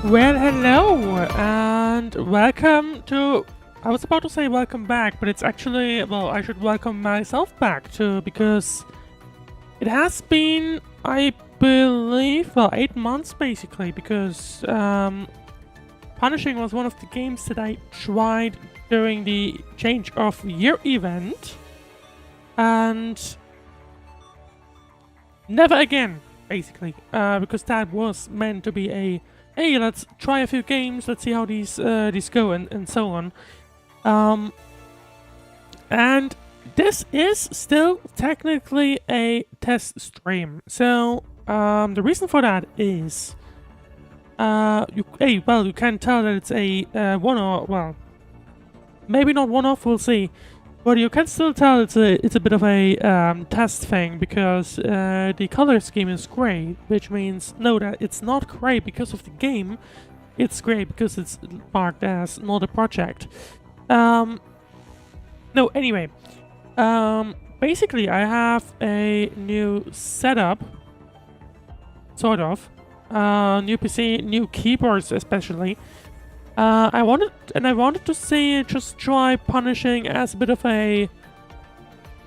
Well, hello, and welcome to. I was about to say welcome back, but it's actually. Well, I should welcome myself back too, because it has been, I believe, 8 months basically, because Punishing was one of the games that I tried during the change of year event, and never again, basically, because that was meant to be a hey, let's try a few games, let's see how these go, and so on. And this is still technically a test stream. So the reason for that is you can tell that it's a one-off. Well, maybe not one-off. We'll see. But you can still tell it's a bit of a test thing, because the color scheme is gray, which means no, that it's not gray because of the game. It's gray because it's marked as not a project. No, anyway. Basically, I have a new setup, sort of. New PC, new keyboards especially. I wanted to see, just try Punishing as a bit of a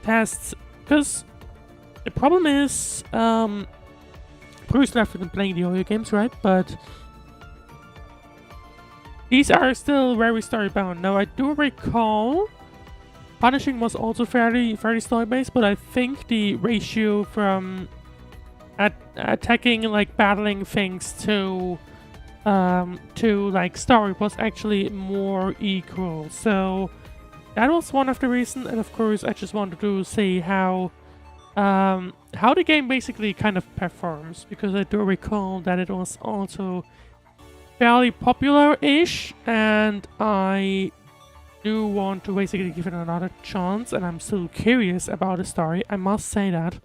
test, because the problem is, Bruce left with playing the audio games, right? But these are still very story bound. Now, I do recall Punishing was also fairly story based, but I think the ratio from attacking, like battling things to like story was actually more equal. So that was one of the reasons, and of course I just wanted to see how the game basically kind of performs, because I do recall that it was also fairly popular-ish, and I do want to basically give it another chance, and I'm still curious about the story, I must say that.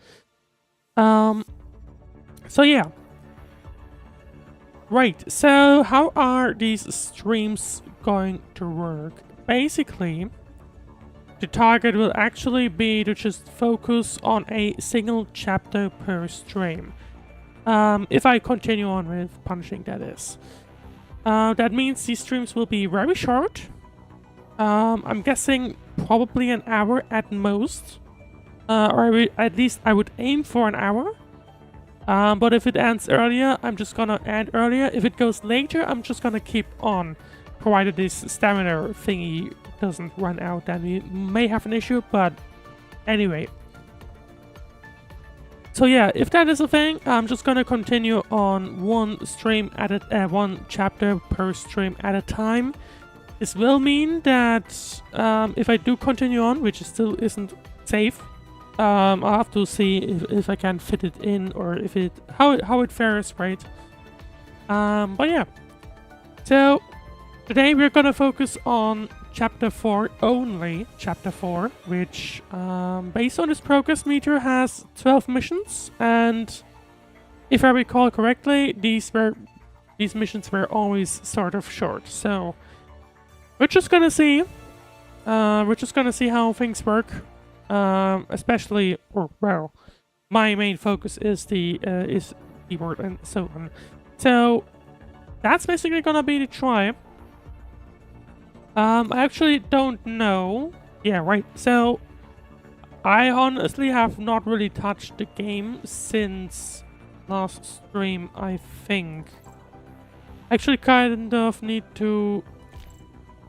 So yeah. Right, so how are these streams going to work? Basically, the target will actually be to just focus on a single chapter per stream. If I continue on with Punishing, that is. That means these streams will be very short. I'm guessing probably an hour at most. Or at least I would aim for an hour. But if it ends earlier, I'm just gonna end earlier. If it goes later, I'm just gonna keep on, provided this stamina thingy doesn't run out. Then we may have an issue, but anyway. So yeah, if that is a thing, I'm just gonna continue on one chapter per stream at a time. This will mean that if I do continue on, which still isn't safe, I'll have to see if I can fit it in, or if how it fares, right? But yeah. So today we're gonna focus on chapter 4 only, chapter 4, which based on this progress meter has 12 missions, and if I recall correctly, these missions were always sort of short. So we're just gonna see. We're just gonna see how things work. Especially, or well, my main focus is the is keyboard and so on. So that's basically gonna be the try. I actually don't know. Yeah, right. So I honestly have not really touched the game since last stream, I think. Actually kind of need to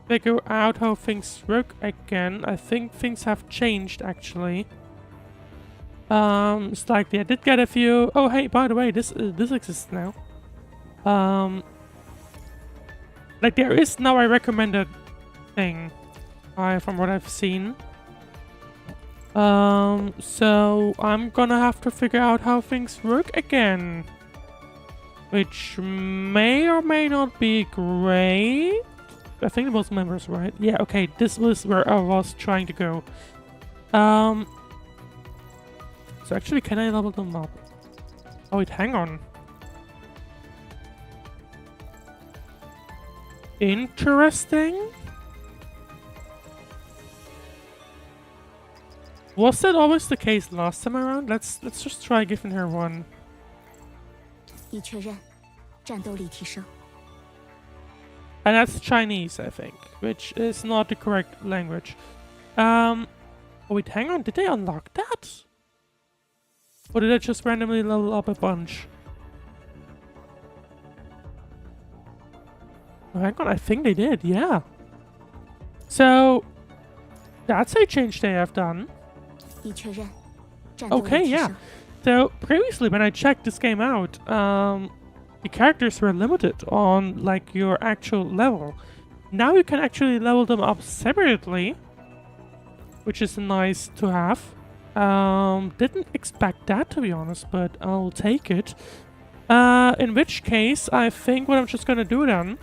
figure out how things work again. I think things have changed actually. Slightly. I did get a few. Oh hey, by the way, this exists now. Like there is now a recommended thing, from what I've seen. So I'm gonna have to figure out how things work again, which may or may not be great. I think it was members, right? Yeah, okay, this was where I was trying to go. So actually, can I level them up? Oh wait, hang on. Interesting. Was that always the case last time around? Let's just try giving her one. 已确认，战斗力提升。And that's Chinese, I think, which is not the correct language. Oh wait, hang on, did they unlock that? Or did I just randomly level up a bunch? Oh, hang on, I think they did, yeah. So, that's a change they have done. Okay, yeah. So, previously when I checked this game out, the characters were limited on, like, your actual level. Now you can actually level them up separately, which is nice to have. Didn't expect that, to be honest, but I'll take it. In which case, I think what I'm just gonna do then...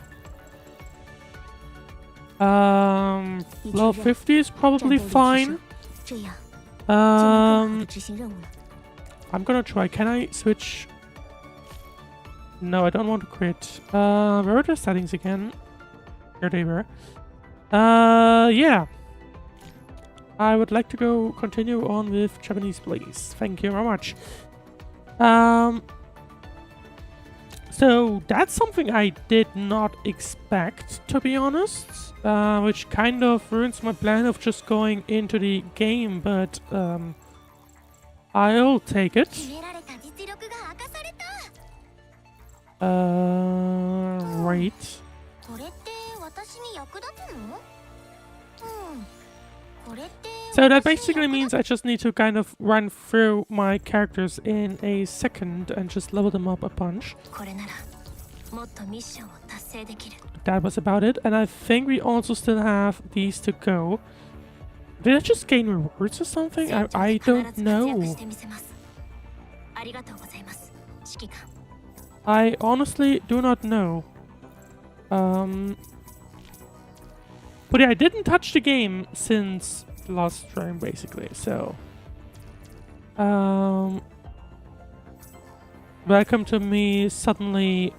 level 50 is probably fine. I'm gonna try. Can I switch? No, I don't want to quit. Where are the settings again? Here they were. Yeah. I would like to continue on with Japanese, please. Thank you very much. So that's something I did not expect, to be honest, which kind of ruins my plan of just going into the game, but I'll take it. Right. So that basically means I just need to kind of run through my characters in a second and just level them up a bunch. That was about it, and I think we also still have these to go. Did I just gain rewards or something? I don't know. I honestly do not know. But yeah, I didn't touch the game since last stream, basically, so... welcome to me suddenly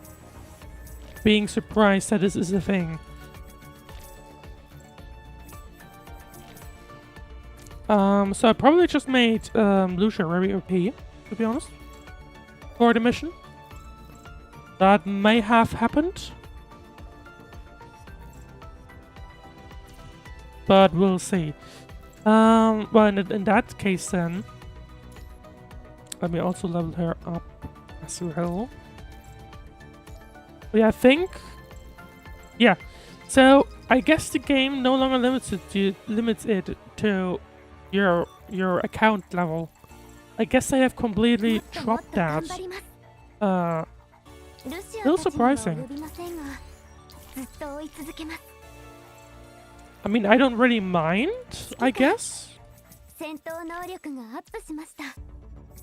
being surprised that this is a thing. So I probably just made Lucia very OP, to be honest, for the mission. That may have happened. But we'll see. Well, in that case then, let me also level her up as well. But yeah, I think... yeah. So, I guess the game no longer limits it to your account level. I guess I have completely dropped that. Still surprising. I mean, I don't really mind, I guess.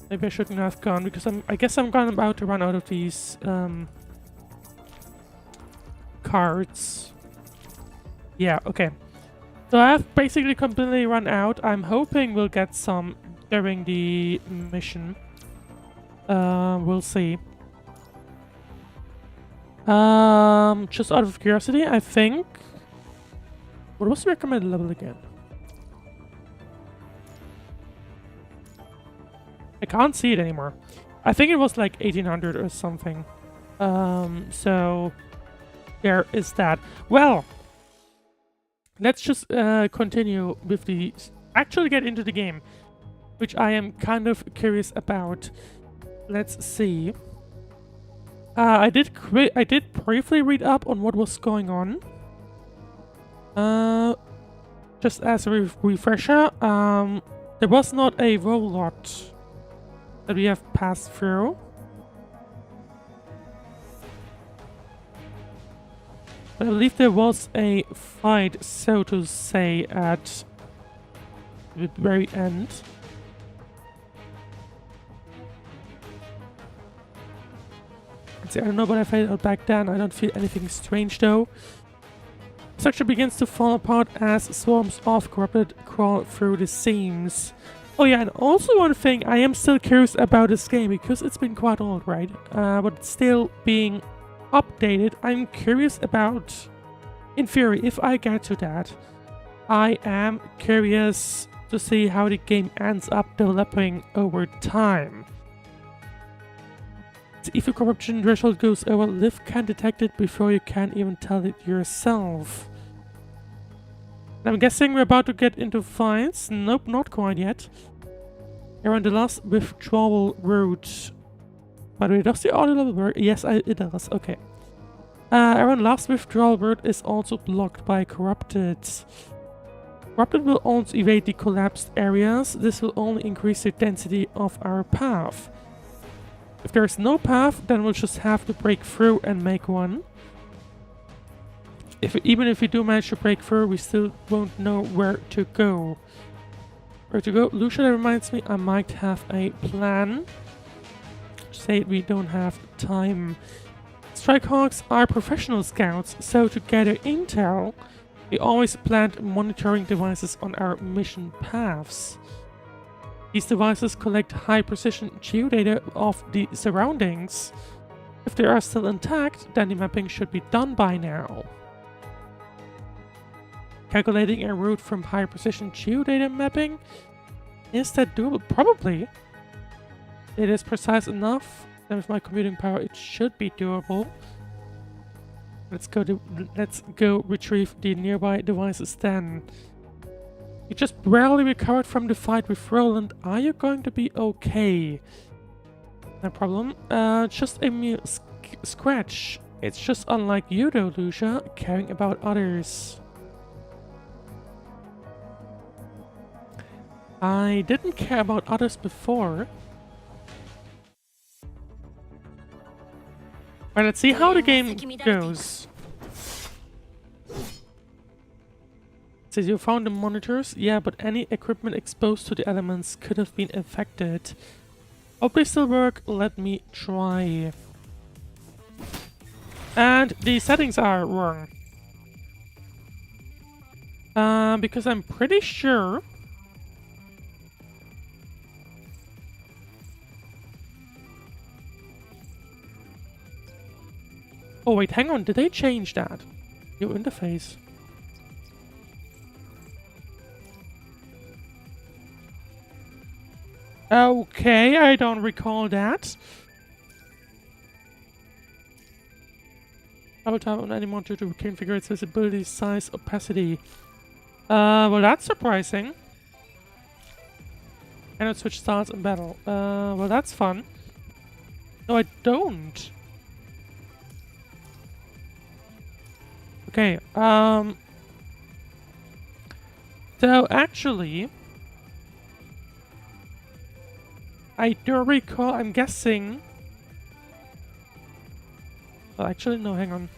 Maybe I shouldn't have gone, because I guess I'm about to run out of these cards. Yeah, okay. So I have basically completely run out. I'm hoping we'll get some during the mission. We'll see. Just out of curiosity, I think... what was the recommended level again? I can't see it anymore. I think it was like 1800 or something. So there is that. Well, let's just continue with the... actually get into the game, which I am kind of curious about. Let's see. I did briefly read up on what was going on. Just as a refresher, there was not a rollout that we have passed through. But I believe there was a fight, so to say, at the very end. I don't know what I felt back then. I don't feel anything strange though. Structure begins to fall apart as swarms of corrupted crawl through the seams. Oh yeah, and also one thing, I am still curious about this game because it's been quite old, right? But it's still being updated. I'm curious about, in theory, if I get to that, I am curious to see how the game ends up developing over time. If your corruption threshold goes over, Liv can detect it before you can even tell it yourself. I'm guessing we're about to get into fights. Nope, not quite yet. Around the last withdrawal route. By the way, does the audio level work? Yes, it does. Okay. Around last withdrawal route is also blocked by Corrupted. Corrupted will also evade the collapsed areas. This will only increase the density of our path. If there's no path, then we'll just have to break through and make one. Even if we do manage to break through, we still won't know where to go. Where to go? Lucia, that reminds me, I might have a plan. Say we don't have time. Strikehawks are professional scouts, so to gather intel, we always plant monitoring devices on our mission paths. These devices collect high-precision geodata of the surroundings. If they are still intact, then the mapping should be done by now. Calculating a route from high-precision geodata mapping? Is that doable? Probably. It is precise enough, and with my computing power it should be doable. Let's go retrieve the nearby devices then. You just barely recovered from the fight with Roland. Are you going to be okay? No problem. Just a mere scratch. It's just unlike you though, Lucia, caring about others. I didn't care about others before. Well, let's see how the game goes. Says you found the monitors? Yeah, but any equipment exposed to the elements could have been affected. Hope they still work. Let me try. And the settings are wrong. Because I'm pretty sure... Oh wait, hang on, did they change that? Your interface. Okay, I don't recall that. Double tap on any monitor to configure its visibility, size, opacity. Well that's surprising. Cannot switch styles in battle. Well that's fun. No, I don't. Okay, so actually, I do recall, I'm guessing... Well, actually, no, hang on.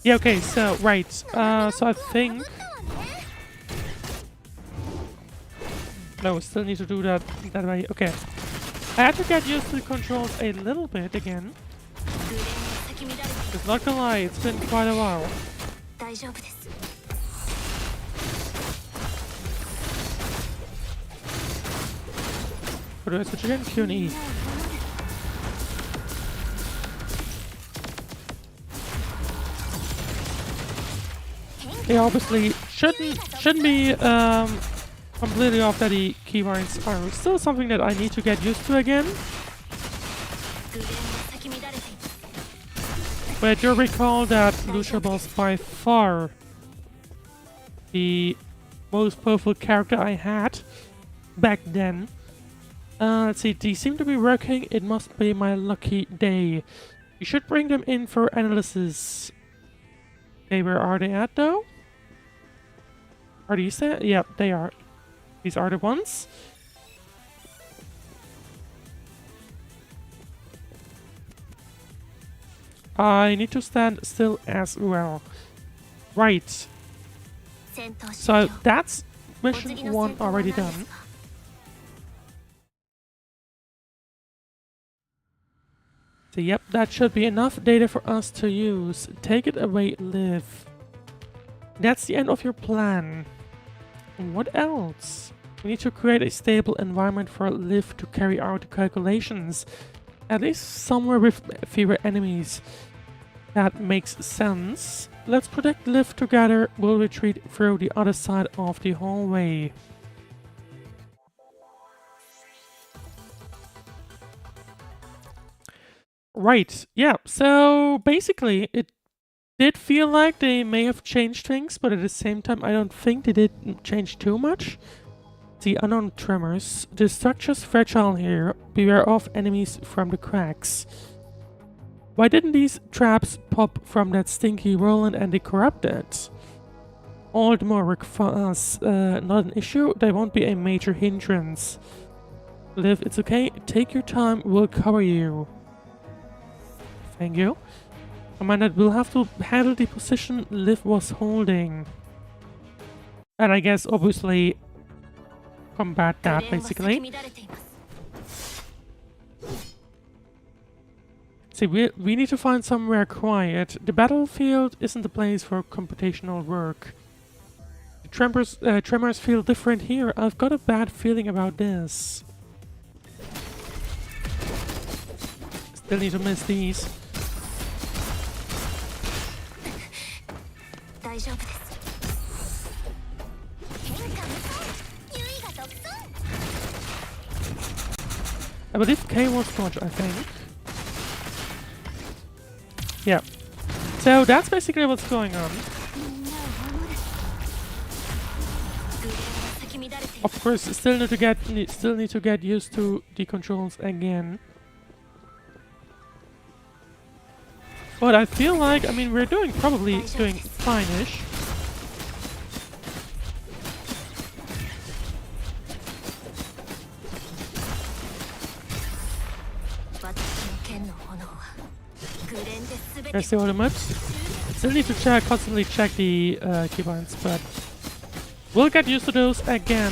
Yeah, okay, so, right, so I think... No, still need to do that way, okay. I had to get used to the controls a little bit again. It's not gonna lie, it's been quite a while. What do I switch again? Q and E. They obviously shouldn't be completely off that the keybinds are still something that I need to get used to again. But I do recall that Lucia was by far the most powerful character I had back then. Let's see, these seem to be working. It must be my lucky day. You should bring them in for analysis. Okay, where are they at though? Are these there? Yep, they are. These are the ones. I need to stand still as well. Right. So that's mission 1 already done. So yep, that should be enough data for us to use. Take it away, Liv. That's the end of your plan. What else? We need to create a stable environment for Liv to carry out the calculations. At least somewhere with fewer enemies. That makes sense. Let's protect Liv together. We'll retreat through the other side of the hallway. Right, yeah, so basically it did feel like they may have changed things, but at the same time I don't think they did change too much. The unknown tremors. The structure's fragile here. Beware of enemies from the cracks. Why didn't these traps pop from that stinky Roland and they corrupted? All the more work for us. Not an issue. They won't be a major hindrance. Liv, it's okay. Take your time. We'll cover you. Thank you. Commander will have to handle the position Liv was holding. And I guess, obviously, combat that, basically. See, we need to find somewhere quiet. The battlefield isn't the place for computational work. The tremors feel different here. I've got a bad feeling about this. Still need to miss these. I believe K was dodge, I think. Yeah. So that's basically what's going on. Of course, still need to get used to the controls again. But I feel like, I mean, we're probably doing fine-ish. There's the ultimate. Still need to constantly check the keybinds, but we'll get used to those again.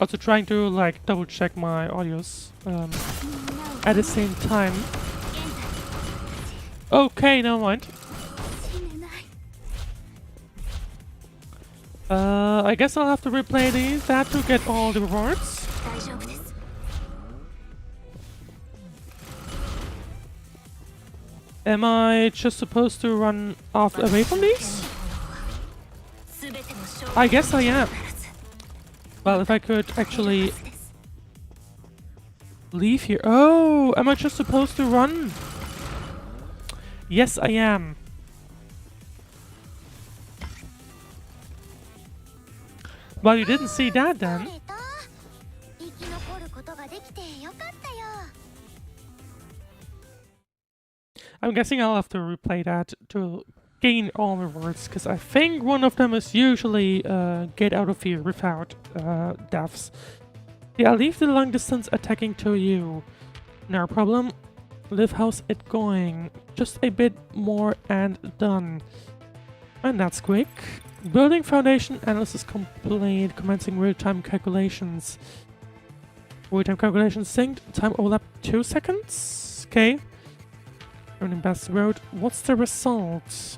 Also trying to like double check my audios at the same time. Okay, never mind. I guess I'll have to replay that to get all the rewards. Am I just supposed to run away from these? I guess I am. Well, if I could actually leave here. Oh, am I just supposed to run? Yes, I am. Well, you didn't see that then. I'm guessing I'll have to replay that to gain all rewards, because I think one of them is usually get out of here without deaths. Yeah, I'll leave the long distance attacking to you. No problem. Liv, how's it going? Just a bit more and done. And that's quick. Building foundation analysis complete. Commencing real-time calculations. Real-time calculations synced. Time overlap 2 seconds. Okay. Running best road. What's the result?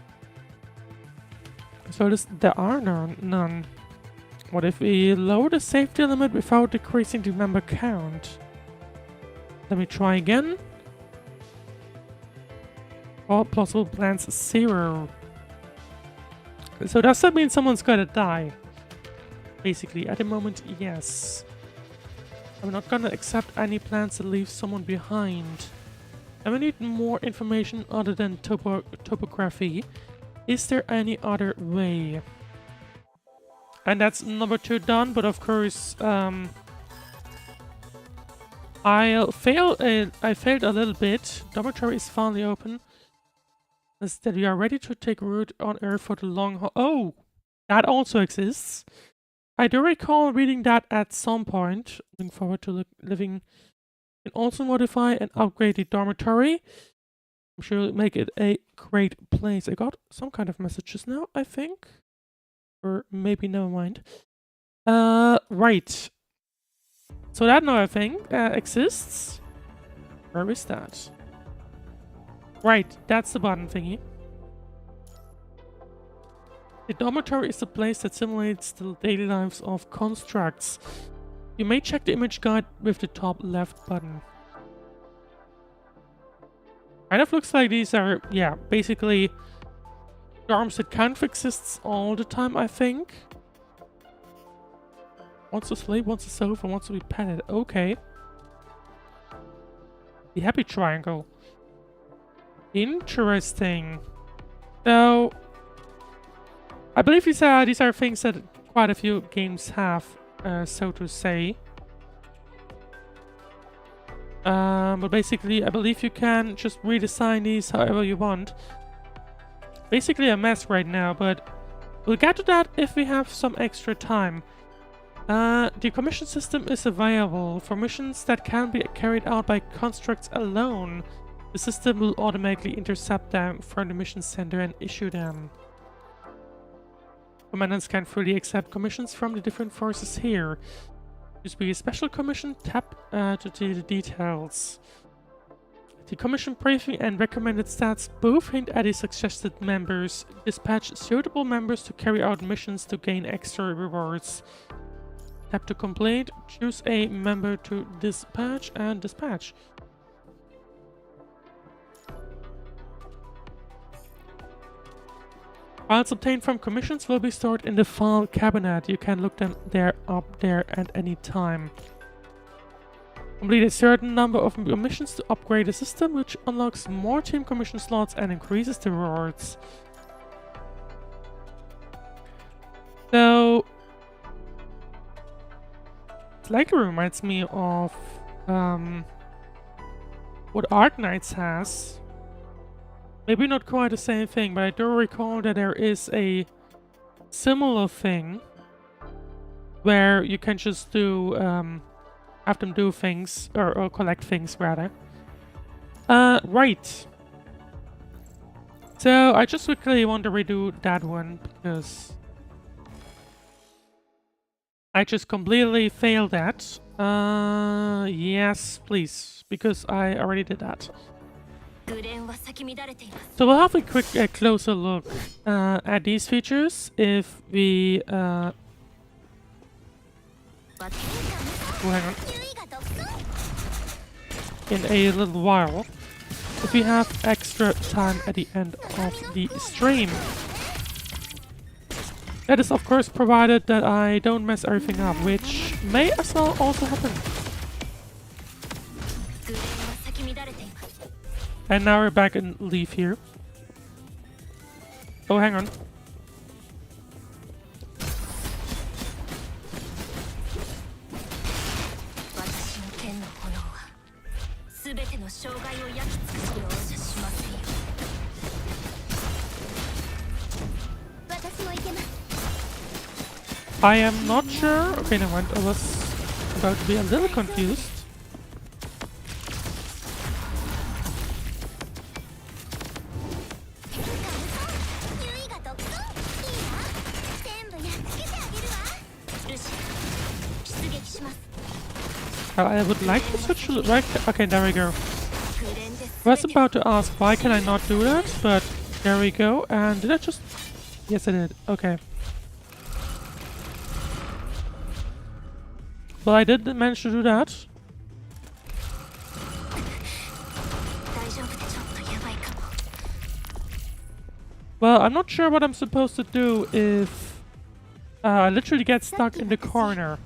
So there are none. What if we lower the safety limit without decreasing the member count? Let me try again. All plausible plans 0. So does that mean someone's gonna die? Basically, at the moment, yes. I'm not gonna accept any plans that leave someone behind. And we need more information other than topography. Is there any other way? And that's number 2 done, but of course, I failed a little bit. Dormitory is finally open. Instead, we are ready to take route on Earth for the long haul. Oh, that also exists. I do recall reading that at some point. Looking forward to living. Can also modify and upgrade the dormitory. I'm sure it'll make it a great place. I got some kind of messages now, I think. Or maybe never mind. Right. So that another thing exists. Where is that? Right, that's the button thingy. The dormitory is a place that simulates the daily lives of constructs. You may check the image guide with the top left button. Kind of looks like these are, yeah, basically dorms that kind of exists all the time, I think. Wants to sleep, wants to sofa, wants to be petted. Okay. The happy triangle. Interesting. So, I believe these are things that quite a few games have, so to say. But basically, I believe you can just redesign these however you want. Basically a mess right now, but we'll get to that if we have some extra time. The commission system is available for missions that can be carried out by constructs alone. The system will automatically intercept them from the mission center and issue them. Commandants can freely accept commissions from the different forces here. Choose be a special commission, tap to see the details. The commission briefing and recommended stats both hint at the suggested members. Dispatch suitable members to carry out missions to gain extra rewards. Tap to complete, choose a member to dispatch and dispatch. Files obtained from commissions will be stored in the file cabinet. You can look them up there at any time. Complete a certain number of missions to upgrade the system, which unlocks more team commission slots and increases the rewards. So, it likely reminds me of what Arknights has. Maybe not quite the same thing, but I do recall that there is a similar thing where you can just do have them do things or collect things rather. Right. So I just quickly want to redo that one because I just completely failed that. Yes, please, because I already did that. So we'll have a quick closer look at these features if we oh, hang on. In a little while, if we have extra time at the end of the stream. That is of course provided that I don't mess everything up, which may as well also happen. And now we're back in Leaf here. Oh, hang on. I am not sure. Okay, never mind. I was about to be a little confused. I would like to switch to right. Okay, there we go. I was about to ask why can I not do that, but there we go. And did I just? Yes, I did. Okay. Well, I did manage to do that. Well, I'm not sure what I'm supposed to do if I literally get stuck in the corner.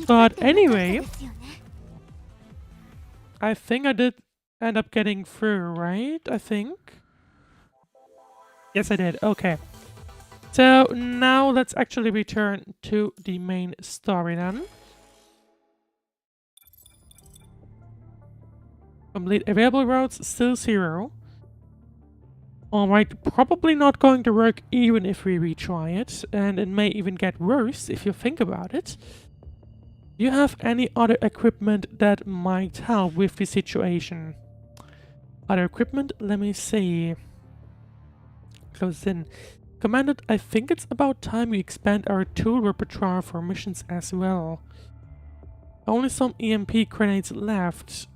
But anyway, I think I did end up getting through, right? I think. Yes, I did. Okay. So now let's actually return to the main story then. Complete available routes, still 0. Alright, probably not going to work even if we retry it, and it may even get worse if you think about it. Do you have any other equipment that might help with the situation? Other equipment? Let me see. Close in. Commandant, I think it's about time we expand our tool repertoire for missions as well. Only some EMP grenades left.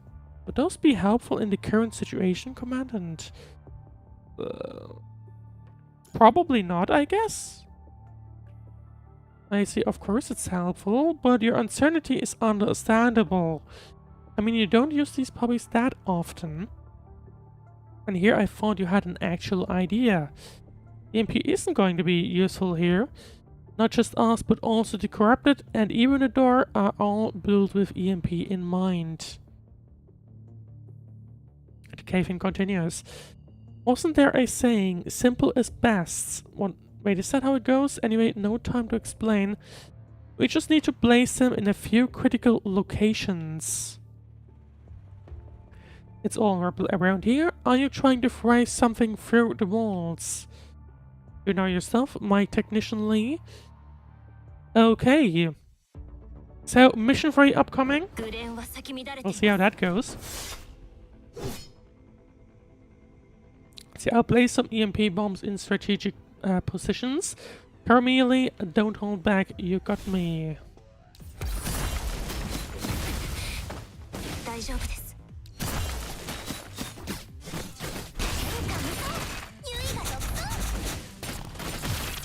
Would those be helpful in the current situation, Commandant? Probably not, I guess. I see, of course it's helpful, but your uncertainty is understandable. I mean, you don't use these puppies that often. And here I thought you had an actual idea. EMP isn't going to be useful here. Not just us, but also the corrupted and even the door are all built with EMP in mind. The cave-in continues. Wasn't there a saying, simple is best? Wait, is that how it goes? Anyway, no time to explain. We just need to place them in a few critical locations. It's all around here. Are you trying to fry something through the walls? You know yourself, my technician Lee. Okay. So, mission 3 upcoming. We'll see how that goes. See, I'll place some EMP bombs in strategic positions. Carmelie, don't hold back. You got me.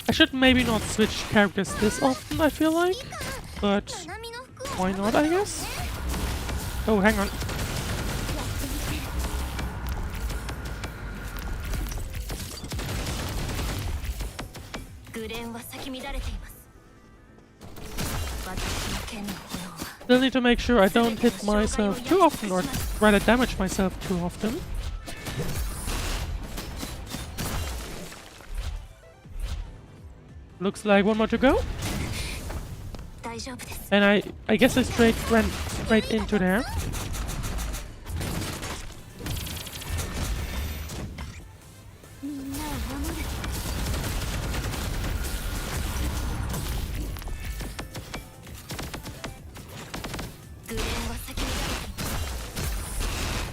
I should maybe not switch characters this often, I feel like. But why not, I guess? Oh, hang on. Still need to make sure I don't hit myself too often, or rather damage myself too often. Looks like one more to go. And I guess I went straight into there.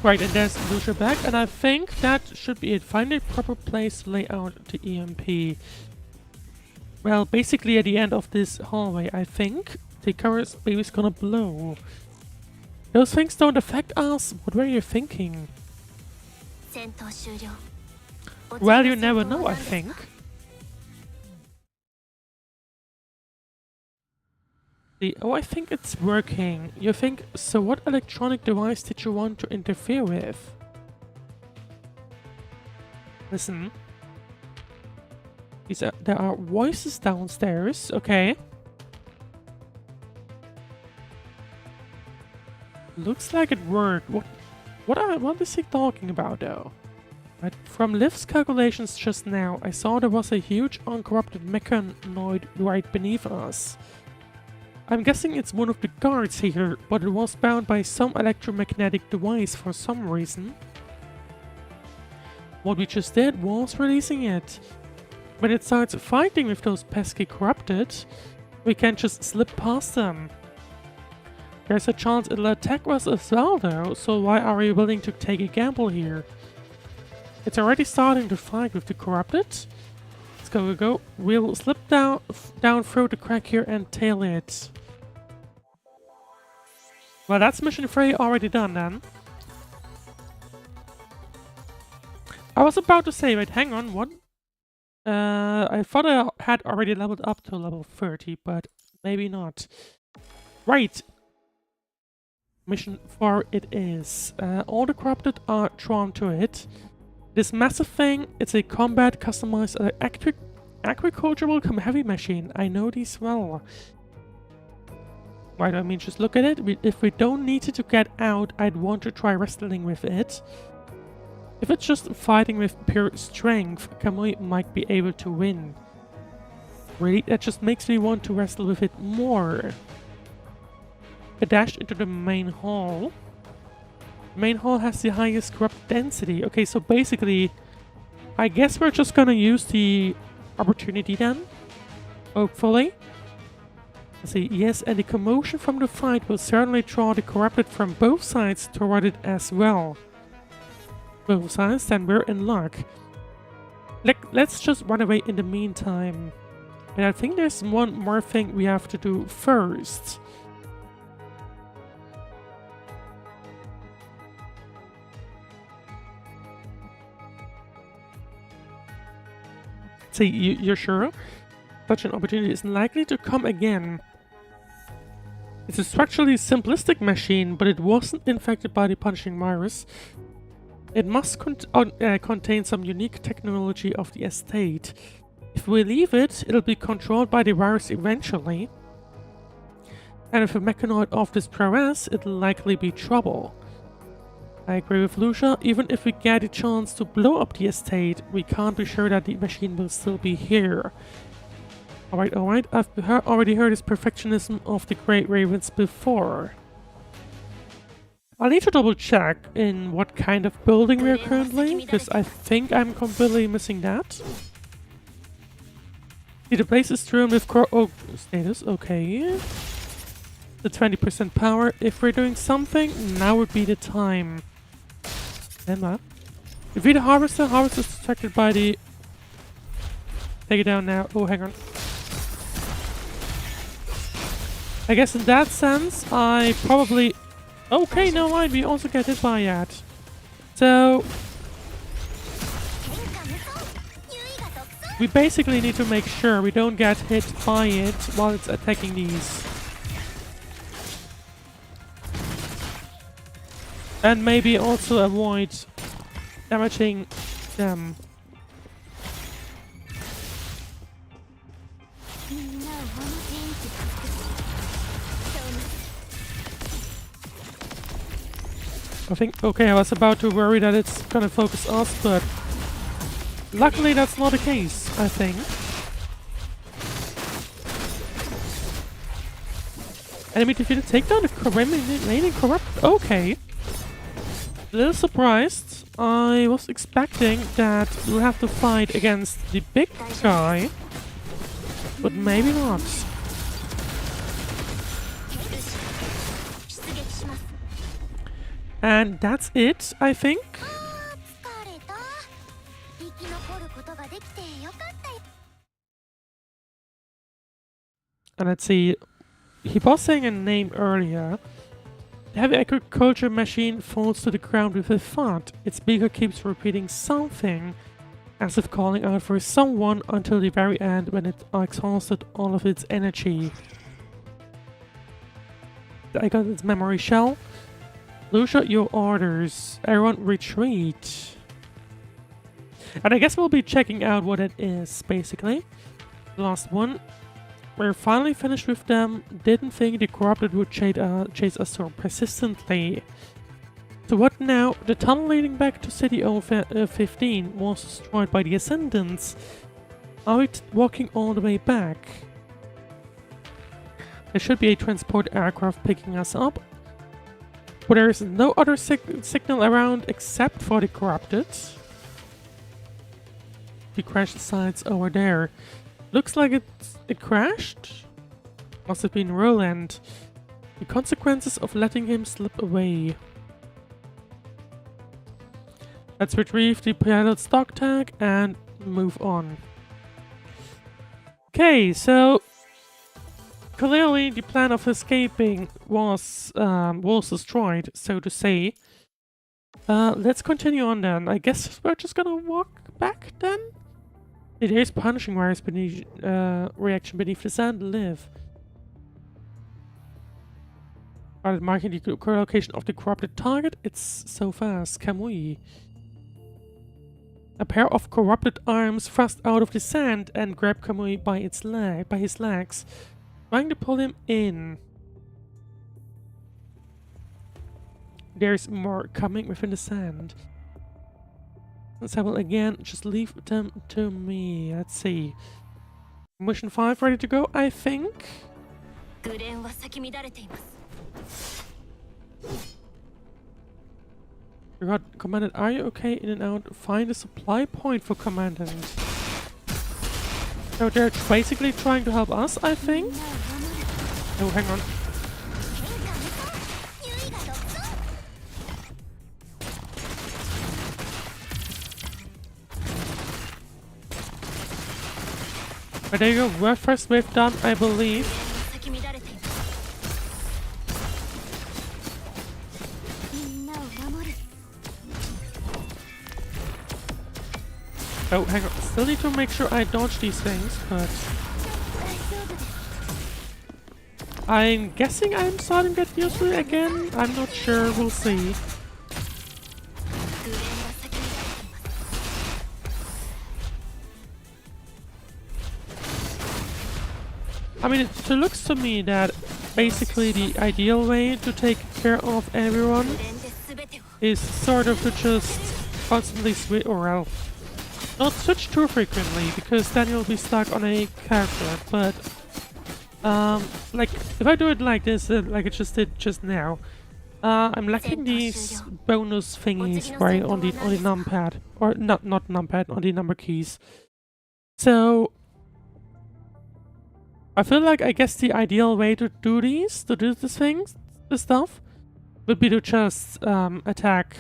Right, and there's Lucia back, and I think that should be it. Find a proper place to lay out the EMP. Well, basically at the end of this hallway, I think the cover's baby's gonna blow. Those things don't affect us. What were you thinking? Well, you never know, I think. Oh, I think it's working. You think, so what electronic device did you want to interfere with? Listen. There are voices downstairs, okay. Looks like it worked. What is he talking about though? Right. From Liv's calculations just now, I saw there was a huge uncorrupted mechanoid right beneath us. I'm guessing it's one of the guards here, but it was bound by some electromagnetic device for some reason. What we just did was releasing it. When it starts fighting with those pesky corrupted, we can just slip past them. There's a chance it'll attack us as well though, so why are we willing to take a gamble here? It's already starting to fight with the corrupted. Let's go. We'll slip down through the crack here and tail it. Well, that's mission 3 already done then. I was about to say, wait, hang on, what? I thought I had already leveled up to level 30, but maybe not. Right. Mission 4 it is. All the corrupted are drawn to it. This massive thing, it's a combat customized agricultural heavy machine. I know these well. Right, I mean, just look at it. If we don't need it to get out, I'd want to try wrestling with it. If it's just fighting with pure strength, Kamui might be able to win. Really, that just makes me want to wrestle with it more. I dashed into the main hall. The main hall has the highest corrupt density. Okay, so basically, I guess we're just gonna use the opportunity then. Hopefully. Let's see, yes, and the commotion from the fight will certainly draw the corrupted from both sides toward it as well. Both sides, then we're in luck. Let's just run away in the meantime. And I think there's one more thing we have to do first. See, you're sure? Such an opportunity is likely to come again. It's a structurally simplistic machine, but it wasn't infected by the punishing virus. It must contain some unique technology of the estate. If we leave it, it'll be controlled by the virus eventually. And if a mechanoid of this prowess, it'll likely be trouble. I agree with Lucia. Even if we get a chance to blow up the estate, we can't be sure that the machine will still be here. Alright. I've already heard this perfectionism of the Great Ravens before. I'll need to double check in what kind of building we are currently, because I think I'm completely missing that. See, the place is strewn with status, okay. The 20% power. If we're doing something, now would be the time. Emma. Defeat the harvester. Harvester is distracted by the... Take it down now. Oh, hang on. I guess in that sense, I probably... Okay, no mind, we also get hit by that. So... we basically need to make sure we don't get hit by it while it's attacking these. And maybe also avoid damaging them. I think, okay, I was about to worry that it's gonna focus us, but luckily that's not the case, I think. Enemy defeated, take down the remaining corrupt. Okay. A little surprised. I was expecting that we'll have to fight against the big guy, but maybe not. And that's it, I think. And let's see. He was saying a name earlier. The heavy agriculture machine falls to the ground with a thud. Its beaker keeps repeating something, as if calling out for someone until the very end when it exhausted all of its energy. I got its memory shell. Lucia, your orders. Everyone retreat. And I guess we'll be checking out what it is, basically. The last one. We're finally finished with them. Didn't think the corrupted would chase us so persistently. So what now? The tunnel leading back to City 015 was destroyed by the Ascendants. Are we walking all the way back? There should be a transport aircraft picking us up. But there is no other signal around except for the corrupted. The crashed sites over there. Looks like it crashed. Must have been Roland. The consequences of letting him slip away. Let's retrieve the pilot's dog tag and move on. Okay, so clearly the plan of escaping was destroyed, so to say. Let's continue on then. I guess we're just gonna walk back then? It is punishing virus beneath, reaction beneath the sand live. While marking the current location of the corrupted target, it's so fast. Kamui. A pair of corrupted arms thrust out of the sand and grab Kamui by his legs, trying to pull him in. There's more coming within the sand. Let's have a again. Just leave them to me. Let's see. Mission 5 ready to go, I think. Commandant, are you okay? In and out. Find a supply point for Commandant. So they're basically trying to help us, I think. Oh, hang on. But there you go, first wave done, I believe. Oh, hang on, still need to make sure I dodge these things, but... I'm guessing I'm starting to get used to it again, I'm not sure, we'll see. I mean, it looks to me that basically the ideal way to take care of everyone is sort of to just constantly switch, or well, not switch too frequently, because then you'll be stuck on a character, but like, if I do it like this, like I just did just now, I'm lacking these bonus thingies, right, on the numpad, or not numpad, on the number keys. So I feel like, I guess the ideal way to do these things, this stuff, would be to just attack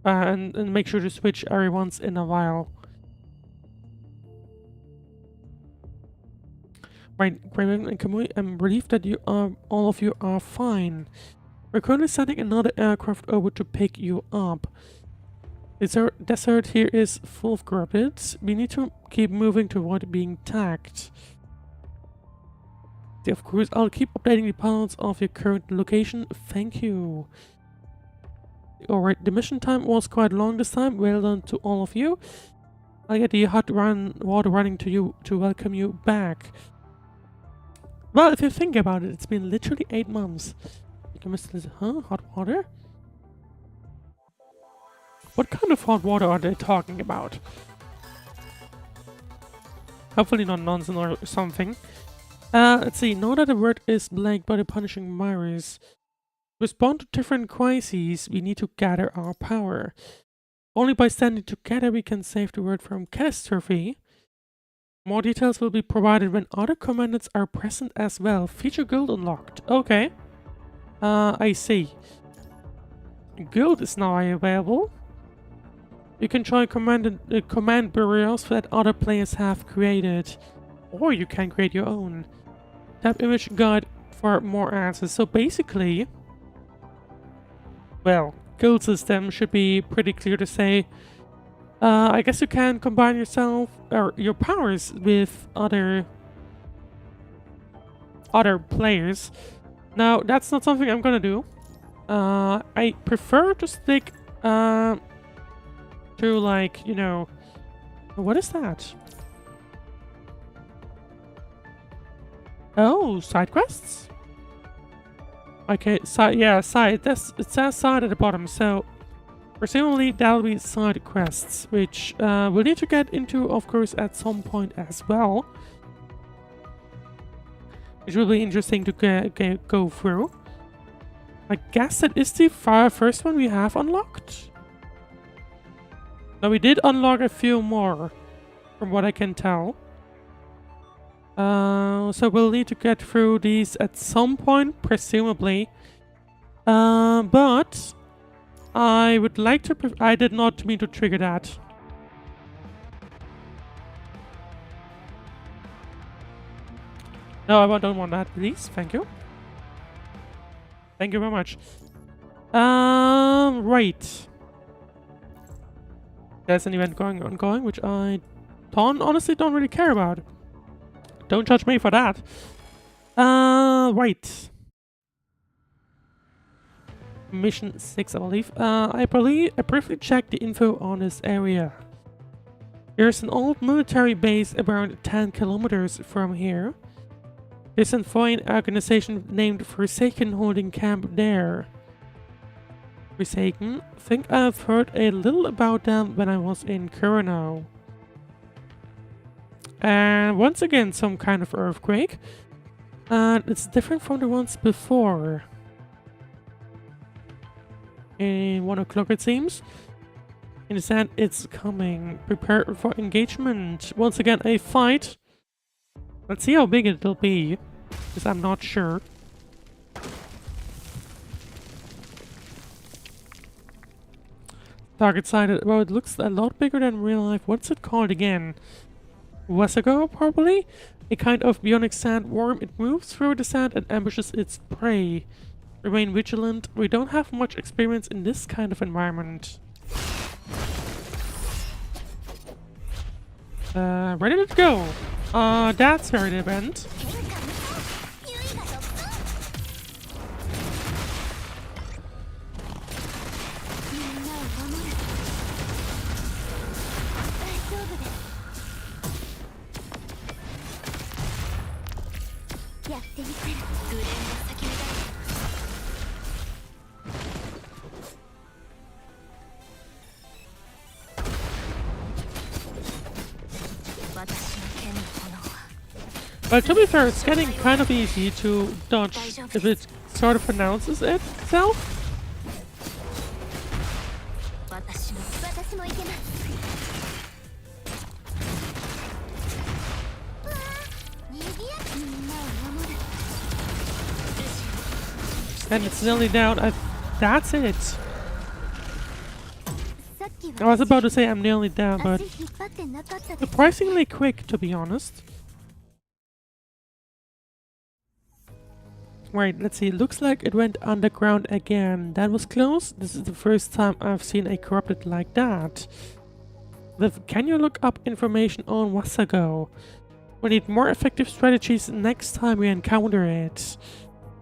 and make sure to switch every once in a while. Right, Grayman and Kamui, I'm relieved that all of you are fine. We're currently sending another aircraft over to pick you up. The desert here is full of corrupted. We need to keep moving toward being tagged. Of course, I'll keep updating the pilots of your current location. Thank you. Alright, the mission time was quite long this time. Well done to all of you. I'll get the hot water running to you to welcome you back. Well, if you think about it, it's been literally 8 months. Huh? Hot water? What kind of hot water are they talking about? Hopefully not nonsense or something. Let's see. Now that the world is plagued by the punishing Myris, to respond to different crises, we need to gather our power. Only by standing together we can save the world from catastrophe. More details will be provided when other commandants are present as well. Feature guild unlocked. Okay. I see. Guild is now available. You can join command bureaus that other players have created. Or you can create your own. Tap image guide for more answers. So basically, well, guild system should be pretty clear to say. I guess you can combine yourself or your powers with other players. Now that's not something I'm gonna do. I prefer to stick to, like, you know, what is that? Oh, side quests? Okay, side, yeah, side. It says side at the bottom, so presumably that'll be side quests, which we'll need to get into, of course, at some point as well. Which will be interesting to go through. I guess that is the first one we have unlocked. Now, we did unlock a few more, from what I can tell. So we'll need to get through these at some point, presumably. But I would like to... I did not mean to trigger that. No, I don't want that, please. Thank you. Thank you very much. Right. There's an event ongoing, which I honestly don't really care about. Don't judge me for that. Right. Mission 6, I believe. I briefly checked the info on this area. There's an old military base around 10 kilometers from here. There's a foreign organization named Forsaken holding camp there. Forsaken? Think I've heard a little about them when I was in Kurano. And once again, some kind of earthquake. And it's different from the ones before. In 1 o'clock, it seems. In the sand, it's coming. Prepare for engagement. Once again, a fight. Let's see how big it'll be, because I'm not sure. Target sighted. Well, it looks a lot bigger than real life. What's it called again? Wessago, probably? A kind of bionic sandworm. It moves through the sand and ambushes its prey. Remain vigilant. We don't have much experience in this kind of environment. Ready to go. That's her event. But to be fair, it's getting kind of easy to dodge if it sort of announces itself. And it's nearly down. That's it. I was about to say I'm nearly down, but surprisingly quick, to be honest. Right, let's see. Looks like it went underground again. That was close. This is the first time I've seen a corrupted like that. Can you look up information on Wasago? We need more effective strategies next time we encounter it.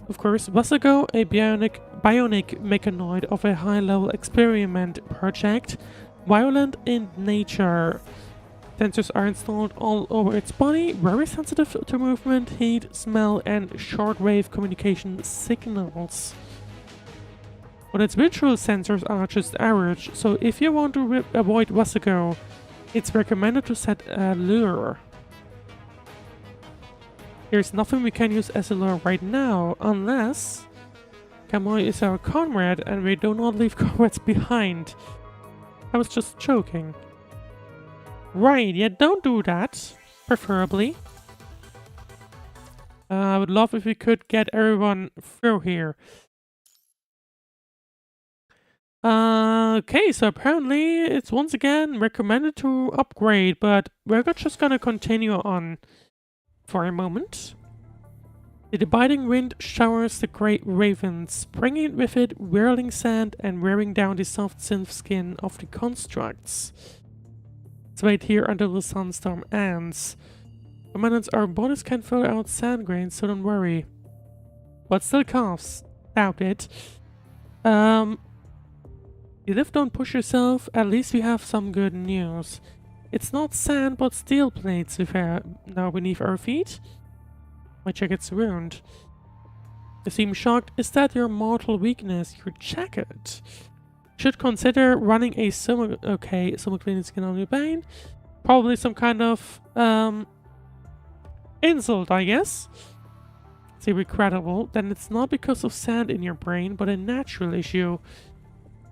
Of course, Wasago, a bionic mechanoid of a high-level experiment project, violent in nature. Sensors are installed all over its body, very sensitive to movement, heat, smell, and shortwave communication signals. But its visual sensors are just average, so if you want to avoid Wasago, it's recommended to set a lure. There's nothing we can use as a lure right now, unless Kamui is our comrade and we do not leave comrades behind. I was just joking. Right, yeah, don't do that, preferably. I would love if we could get everyone through here. Okay, so apparently it's once again recommended to upgrade, but we're just gonna continue on for a moment. The biting wind showers the great ravens, bringing with it whirling sand and wearing down the soft synth skin of the constructs. Let's wait here until the sandstorm ends. Commandants, our bodies can throw out sand grains, so don't worry. But still coughs. Doubt it. You live, don't push yourself. At least we have some good news. It's not sand, but steel plates now beneath our feet. My jacket's ruined. You seem shocked. Is that your mortal weakness? Your jacket? Should consider running a cleaning skin on your bane. Probably some kind of insult, I guess. Say regrettable. Then it's not because of sand in your brain, but a natural issue.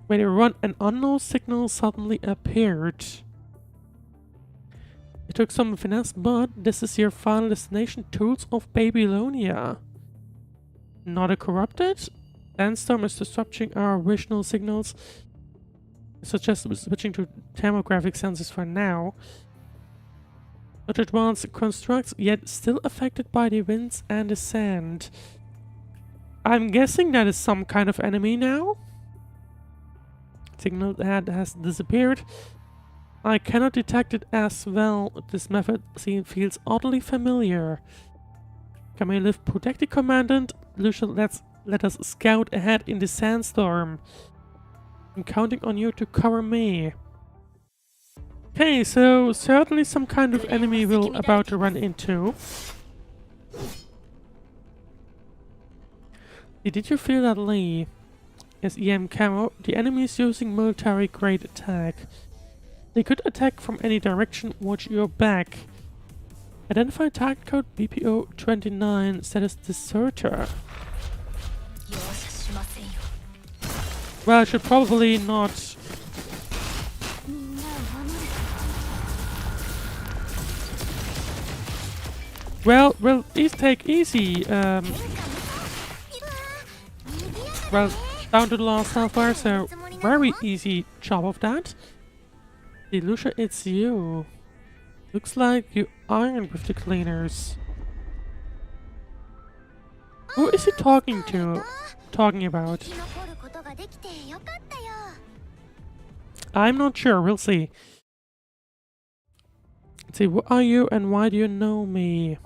When you run, an unknown signal suddenly appeared. It took some finesse, but this is your final destination, Tools of Babylonia. Not a corrupted? Sandstorm is disrupting our visual signals. I suggest switching to thermographic sensors for now. Such advanced constructs, yet still affected by the winds and the sand. I'm guessing that is some kind of enemy now? Signal that has disappeared. I cannot detect it as well. This method feels oddly familiar. Kamui live, protect the commandant. Lucia, let us scout ahead in the sandstorm. I'm counting on you to cover me. Okay, so certainly some kind of enemy we're about to run into. Did you feel that, Lee? Yes, EM Camo. The enemy is using military-grade attack. They could attack from any direction. Watch your back. Identify target code BPO-29. Status deserter. Well, I should probably not. Well, please take easy. Well, down to the last health bar, so very easy job of that. Lucia, it's you. Looks like you ironed with the cleaners. Who is he talking about? I'm not sure, we'll see. Let's see, who are you and why do you know me?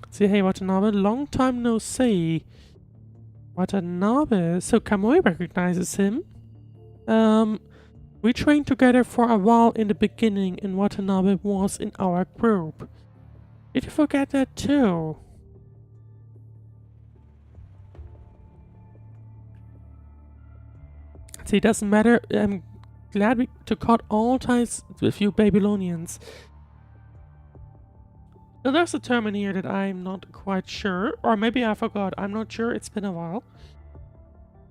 Let's see, hey Watanabe, long time no see. Watanabe, so Kamui recognizes him. We trained together for a while in the beginning and Watanabe was in our group. Did you forget that too? See, it doesn't matter. glad to cut all ties with you Babylonians. Now, there's a term in here that I'm not quite sure, or maybe I forgot. I'm not sure. It's been a while.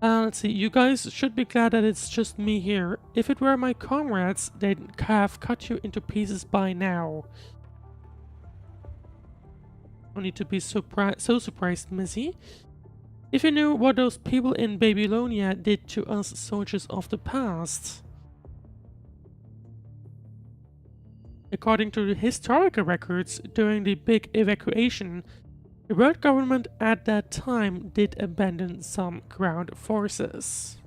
Let's see. You guys should be glad that it's just me here. If it were my comrades, they'd have cut you into pieces by now. No need to be so surprised, Missy. If you knew what those people in Babylonia did to us soldiers of the past. According to the historical records, during the big evacuation, the world government at that time did abandon some ground forces.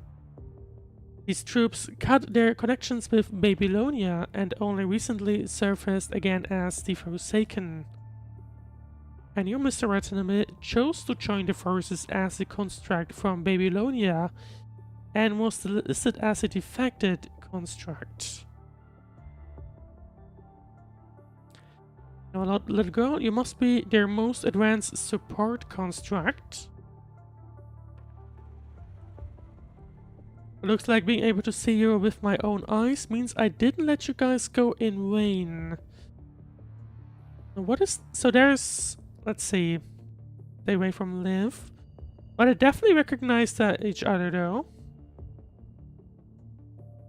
These troops cut their connections with Babylonia and only recently surfaced again as the Forsaken. And you, Mr. Watanabe, chose to join the forces as a construct from Babylonia and was listed as a defected construct. Now, little girl, you must be their most advanced support construct. Looks like being able to see you with my own eyes means I didn't let you guys go in vain. Now, what is... So there's... Let's see. Stay away from Liv. But I definitely recognize each other, though.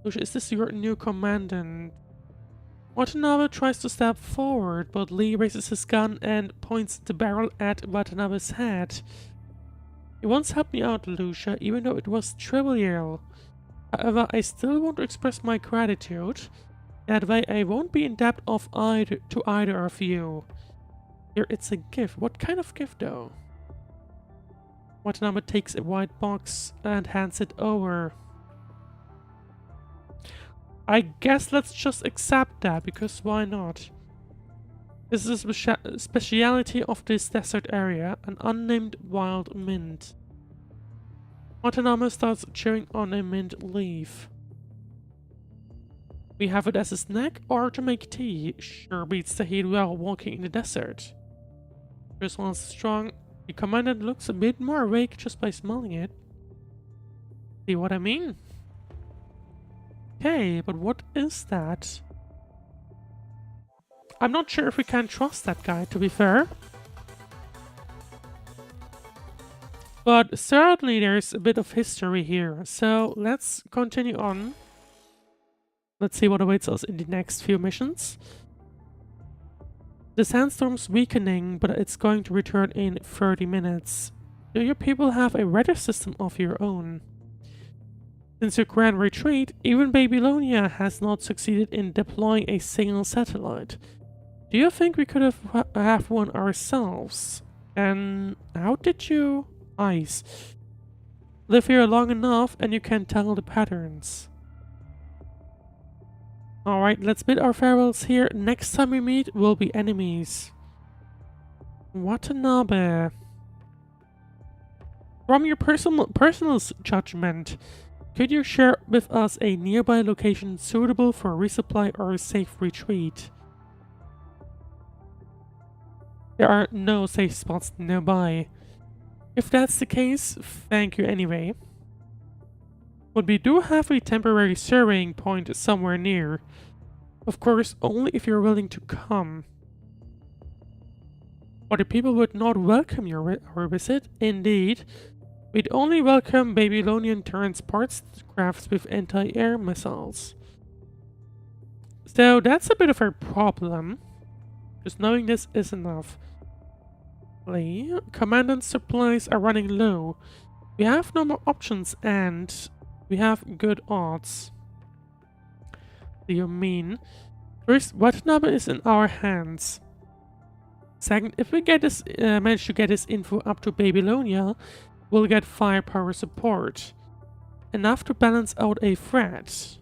Lucia, is this your new commandant? Watanabe tries to step forward, but Lee raises his gun and points the barrel at Watanabe's head. You once helped me out, Lucia, even though it was trivial. However, I still want to express my gratitude. That way I won't be in debt to either of you. Here, it's a gift. What kind of gift, though? Watanabe takes a white box and hands it over. I guess let's just accept that, because why not? This is a speciality of this desert area, an unnamed wild mint. Watanabe starts chewing on a mint leaf. We have it as a snack or to make tea. Sure beats the heat while walking in the desert. This one's strong. The commandant looks a bit more awake just by smelling it. See what I mean? Okay, but what is that? I'm not sure if we can trust that guy, to be fair. But certainly there's a bit of history here. So let's continue on. Let's see what awaits us in the next few missions. The sandstorm's weakening, but it's going to return in 30 minutes. Do your people have a weather system of your own? Since your grand retreat, even Babylonia has not succeeded in deploying a single satellite. Do you think we could have one ourselves? And how did you... Ice. Live here long enough and you can tell the patterns. Alright, let's bid our farewells here. Next time we meet, we'll be enemies. Watanabe. From your personal judgment, could you share with us a nearby location suitable for resupply or a safe retreat? There are no safe spots nearby. If that's the case, thank you anyway. But we do have a temporary surveying point somewhere near. Of course, only if you're willing to come. Other people would not welcome our visit. Indeed, we'd only welcome Babylonian transport crafts with anti-air missiles. So that's a bit of a problem. Just knowing this is enough. Commandant supplies are running low. We have no more options and we have good odds. Do you mean? First, Watanabe is in our hands. Second, if we get this, manage to get this info up to Babylonia, we'll get firepower support. Enough to balance out a threat.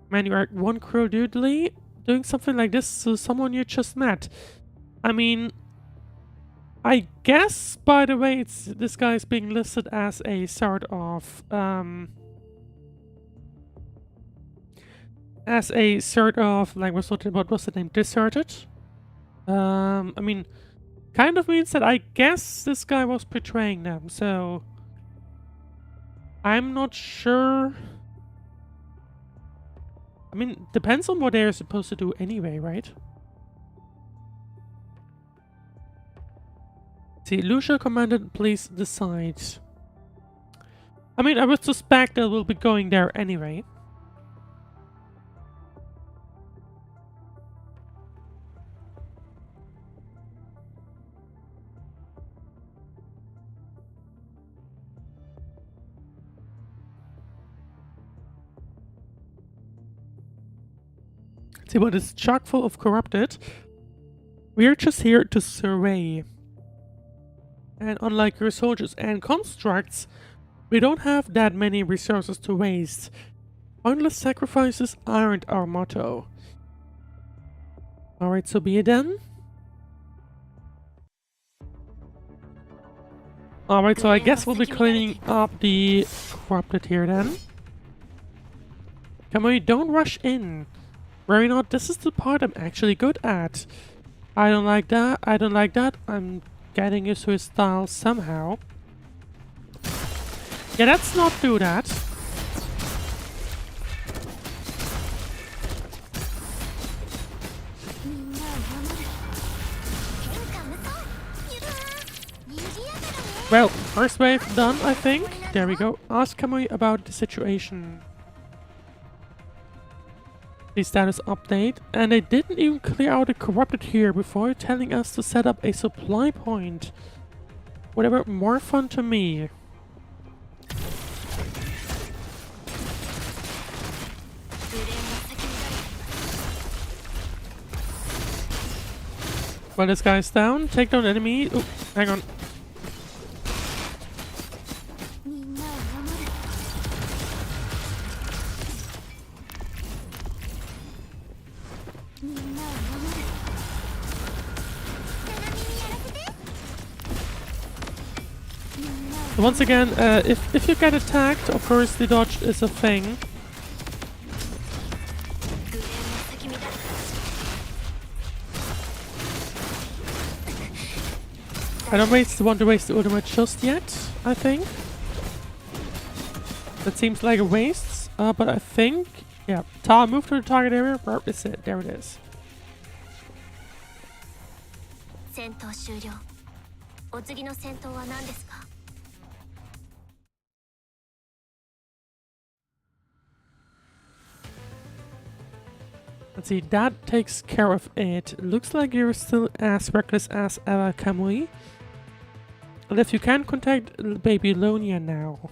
Man, you are one crow dudely doing something like this to someone you just met. I mean... I guess, by the way, this guy is being listed as a sort of, like, what was the name? Deserted? I mean, kind of means that I guess this guy was betraying them, so... I'm not sure I mean, depends on what they're supposed to do anyway, right? See, Lucia commanded, please decide. I mean, I would suspect that we'll be going there anyway. See, what is chock full of corrupted. We're just here to survey. And unlike your soldiers and constructs, we don't have that many resources to waste. Pointless sacrifices aren't our motto. Alright, so be it then. Alright, so I guess we'll be cleaning up the corrupted here then. Come on, don't rush in. Worry not, this is the part I'm actually good at. I don't like that, I don't like that. I'm getting used to his style somehow. Yeah, let's not do that. Well, first wave done, I think. There we go. Ask Kamui about the situation. The status update, and they didn't even clear out the corrupted here before telling us to set up a supply point. Whatever, more fun to me. Well, this guy's down. Take down enemy. Oh, hang on. Once again, if you get attacked, of course the dodge is a thing. I don't want to waste the ultimate just yet, I think. That seems like a waste, but I think... Yeah, move to the target area. Where is it? There it is. Let's see, that takes care of it. Looks like you're still as reckless as ever, Kamui. And if you can contact Babylonia now.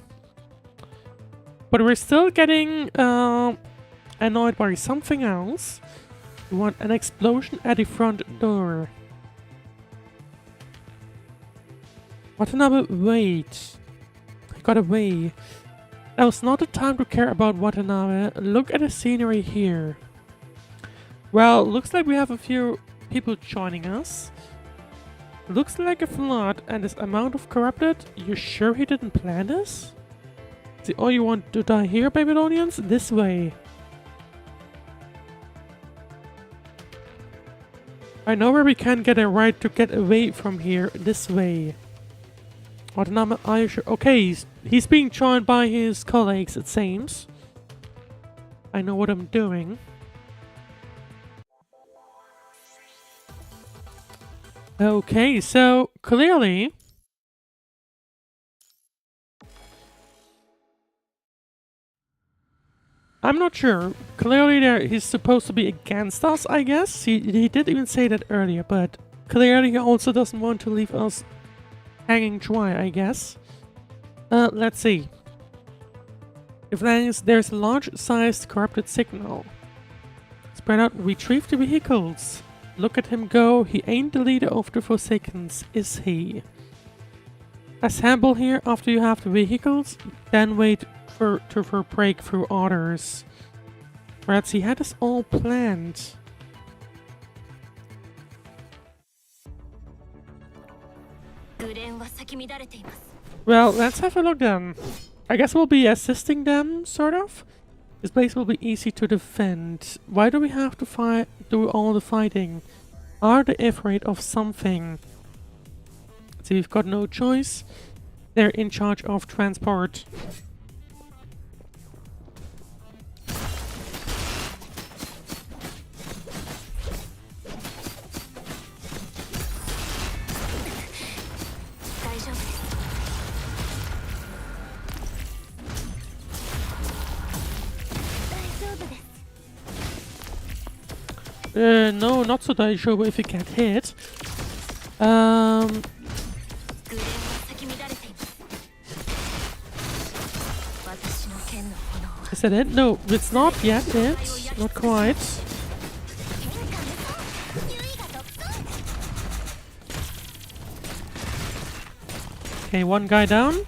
But we're still getting annoyed by something else. We want an explosion at the front door. Watanabe, wait. I got away. That was not the time to care about Watanabe. Look at the scenery here. Well, looks like we have a few people joining us. Looks like a flood and this amount of corrupted. You sure he didn't plan this? See, oh, you want to die here, Babylonians? This way. I know where we can get a right to get away from here. This way. Watanabe, are you sure? Okay, he's being joined by his colleagues, it seems. I know what I'm doing. Okay, so clearly I'm not sure. Clearly he's supposed to be against us, I guess. He did even say that earlier, but clearly he also doesn't want to leave us hanging dry, I guess. Let's see. If there's a large-sized corrupted signal. Spread out, retrieve the vehicles. Look at him go, he ain't the leader of the Forsakens, is he? Assemble here after you have the vehicles, then wait for breakthrough orders. Perhaps he had this all planned. Well, let's have a look then. I guess we'll be assisting them, sort of. This place will be easy to defend. Why do we have to do all the fighting? Are they afraid of something? See, we've got no choice. They're in charge of transport. No, not so daijoubu if you get hit. Is that it? No, it's not yet it. Not quite. Okay, one guy down.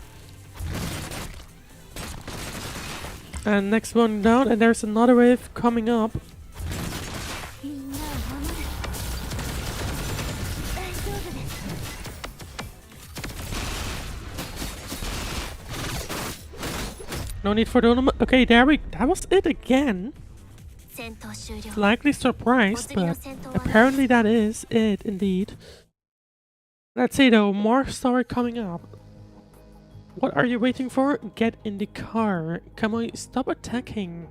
And next one down, and there's another wave coming up. No need for the ornament. Okay, there we. That was it again. Slightly surprised, but apparently that is it indeed. Let's see though, more story coming up. What are you waiting for? Get in the car. Kamui, stop attacking.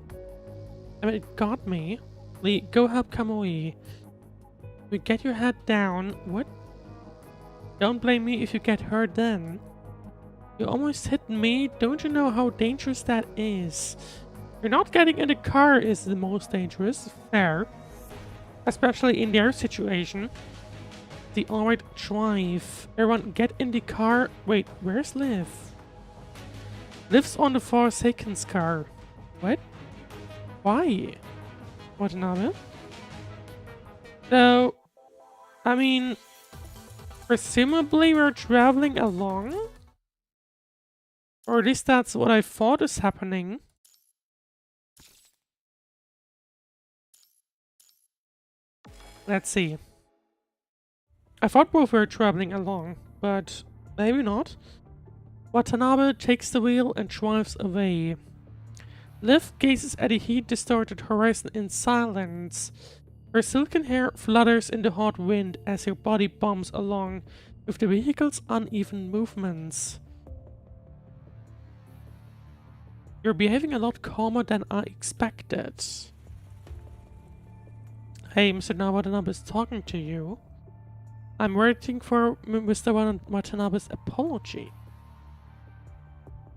I mean, it got me. Lee, go help Kamui. We get your head down. What? Don't blame me if you get hurt then. You almost hit me. Don't you know how dangerous that is? You're not getting in the car is the most dangerous. Fair. Especially in their situation. The alright drive. Everyone get in the car. Wait, where's Liv? Liv's on the Forsaken's car. What? Why? Watanabe? So, I mean, presumably we're traveling along? Or at least that's what I thought is happening. Let's see. I thought both were traveling along, but maybe not. Watanabe takes the wheel and drives away. Liv gazes at the heat-distorted horizon in silence. Her silken hair flutters in the hot wind as her body bumps along with the vehicle's uneven movements. You're behaving a lot calmer than I expected. Hey, Mr. Watanabe is talking to you. I'm waiting for Mr. Watanabe's apology.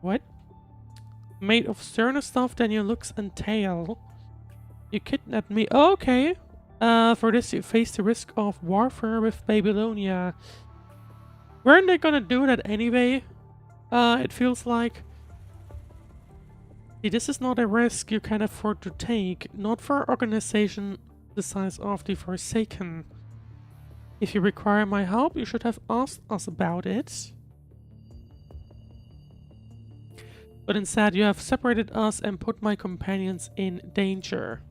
What? Made of sterner stuff than your looks entail. You kidnapped me. Oh, okay. For this you face the risk of warfare with Babylonia. Weren't they gonna do that anyway? It feels like... See, this is not a risk you can afford to take. Not for an organization the size of the Forsaken. If you require my help, you should have asked us about it. But instead you have separated us and put my companions in danger.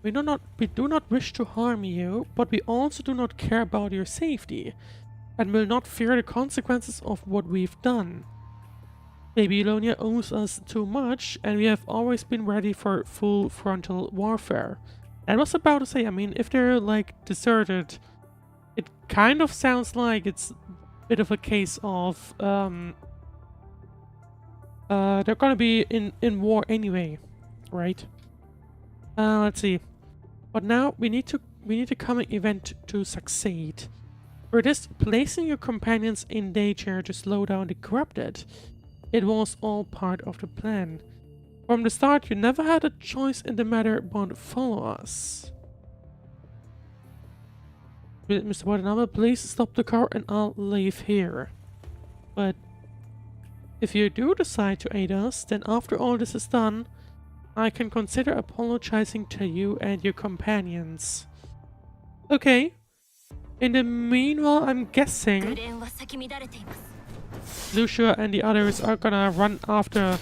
We do not wish to harm you, but we also do not care about your safety, and will not fear the consequences of what we've done. Babylonia owes us too much, and we have always been ready for full frontal warfare. I was about to say, I mean, if they're like deserted, it kind of sounds like it's a bit of a case of they're gonna be in war anyway, right? Let's see. But now we need a common event to succeed. For this, placing your companions in danger to slow down the corrupted. It was all part of the plan. From the start, you never had a choice in the matter but follow us. Mr. Watanabe, please stop the car and I'll leave here. But if you do decide to aid us, then after all this is done, I can consider apologizing to you and your companions. Okay. In the meanwhile, I'm guessing Lucia and the others are gonna run after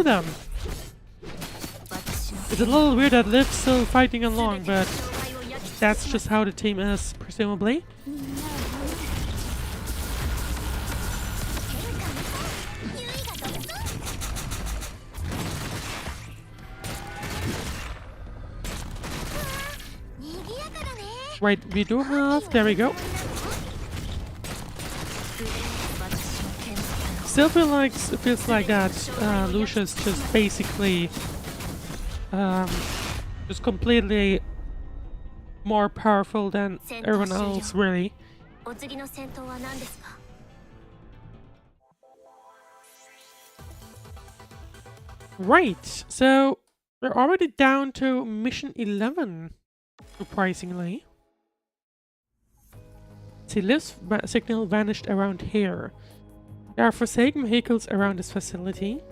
them. It's a little weird that Liv's still fighting along, but that's just how the team is, presumably. Wait, we do have... There we go. Still feels like that Lucia's just basically just completely more powerful than everyone else, really. Right, so we're already down to mission 11, surprisingly. See, Liv's signal vanished around here. There are forsaken vehicles around this facility.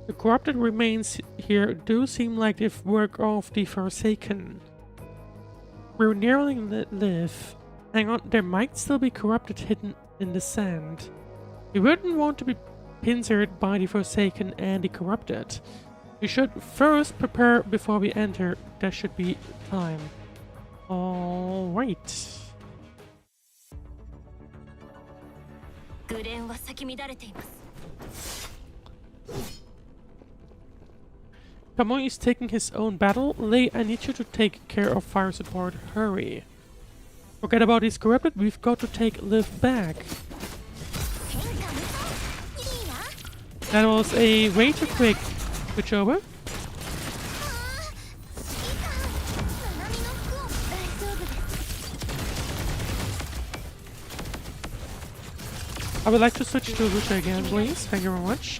The corrupted remains here do seem like the work of the Forsaken. We're nearing Liv. Hang on, there might still be corrupted hidden in the sand. We wouldn't want to be pincered by the Forsaken and the corrupted. We should first prepare before we enter. There should be time. Alright. Kamui is taking his own battle. Lei, I need you to take care of fire support. Hurry. Forget about these corrupted. We've got to take Liv back. That was a way too quick switch over. I would like to switch to Lucia again, please. Thank you very much.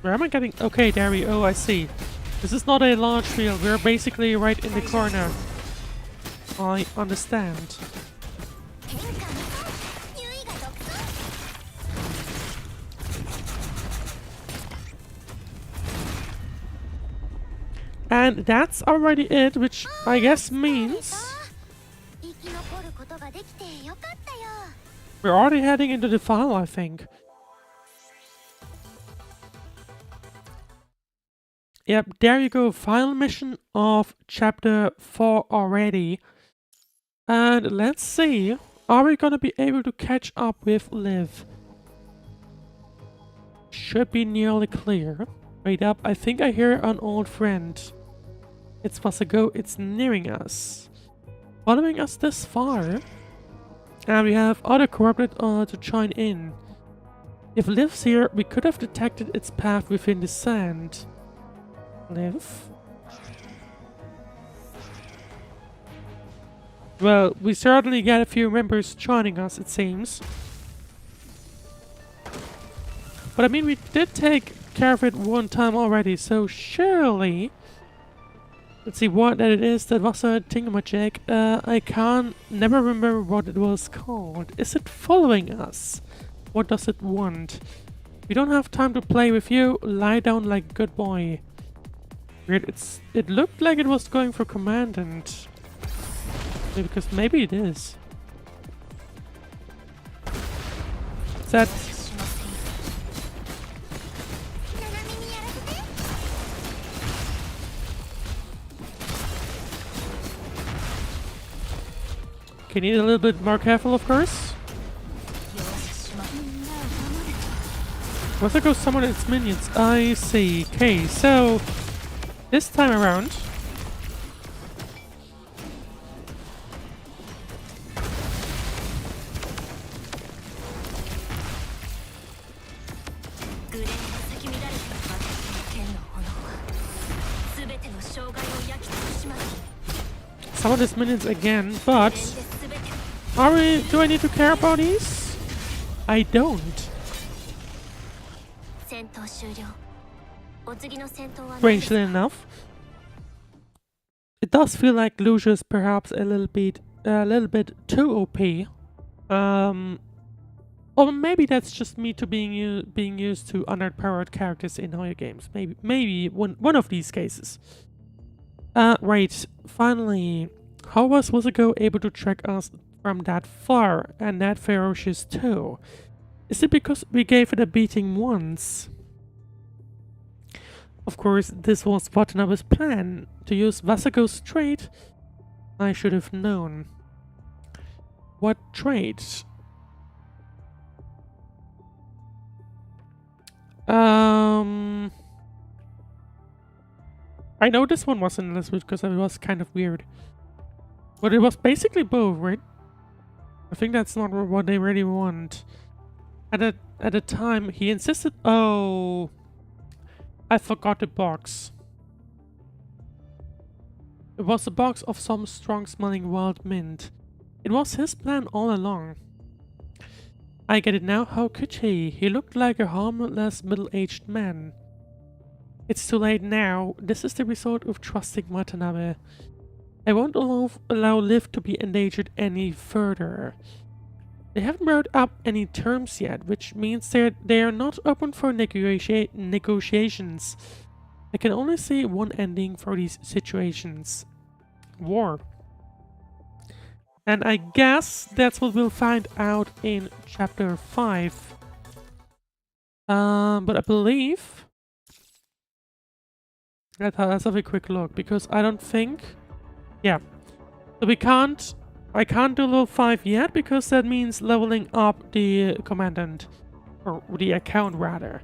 Where am I getting? Okay, there we go. I see. This is not a launch field. We're basically right in the corner. I understand. And that's already it, which I guess means we're already heading into the final, I think. Yep, there you go. Final mission of chapter 4 already. And let's see, are we gonna be able to catch up with Liv? Should be nearly clear. Wait up, I think I hear an old friend. It's Vasago, it's nearing us. Following us this far. And we have other corrupted to join in. If Liv's here, we could have detected its path within the sand. Liv? Well, we certainly get a few members joining us, it seems. But I mean, we did take care of it one time already, so surely... Let's see what that it is. That was a thingamajig. I can't never remember what it was called. Is it following us? What does it want? We don't have time to play with you. Lie down like a good boy. Weird. It looked like it was going for commandant. Because maybe it is. Is that... Okay, need a little bit more careful, of course. Once I go summon its minions, I see. Okay, so this time around, summon its minions again, but do I need to care about these? I don't. Strangely enough, it does feel like Lucia's perhaps a little bit too OP. Or maybe that's just me to being used to underpowered characters in Hoyo games. Maybe one of these cases. Right. Finally, how was Wasago able to track us from that far and that ferocious too? Is it because we gave it a beating once? Of course, this was Watanabe's plan, to use Vasago's trait. I should have known. What trait? I know this one wasn't listed because it was kind of weird. But it was basically both, right? I think that's not what they really want. At the time, he insisted... Oh... I forgot the box. It was a box of some strong-smelling wild mint. It was his plan all along. I get it now. How could he? He looked like a harmless middle-aged man. It's too late now. This is the result of trusting Watanabe. I won't allow Liv to be endangered any further. They haven't brought up any terms yet, which means they are not open for negotiations. I can only see one ending for these situations. War. And I guess that's what we'll find out in chapter 5. But I believe... Let's have a quick look, because I don't think... Yeah. So I can't do level 5 yet, because that means leveling up the commandant. Or the account, rather.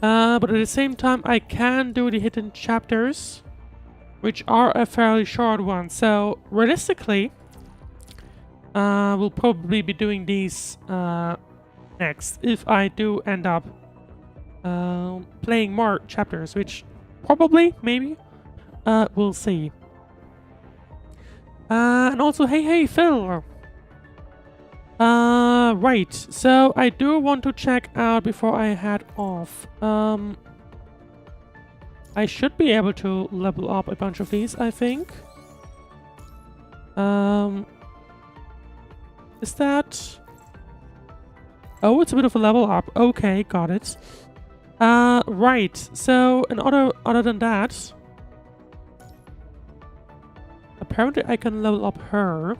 But at the same time, I can do the hidden chapters, which are a fairly short one. So, realistically... we'll probably be doing these next if I do end up playing more chapters, which probably, maybe, we'll see. And also, hey Phil! Right, so I do want to check out before I head off. I should be able to level up a bunch of these, I think. Is that... Oh, it's a bit of a level up. Okay, got it. Right. So, and other than that... Apparently I can level up her.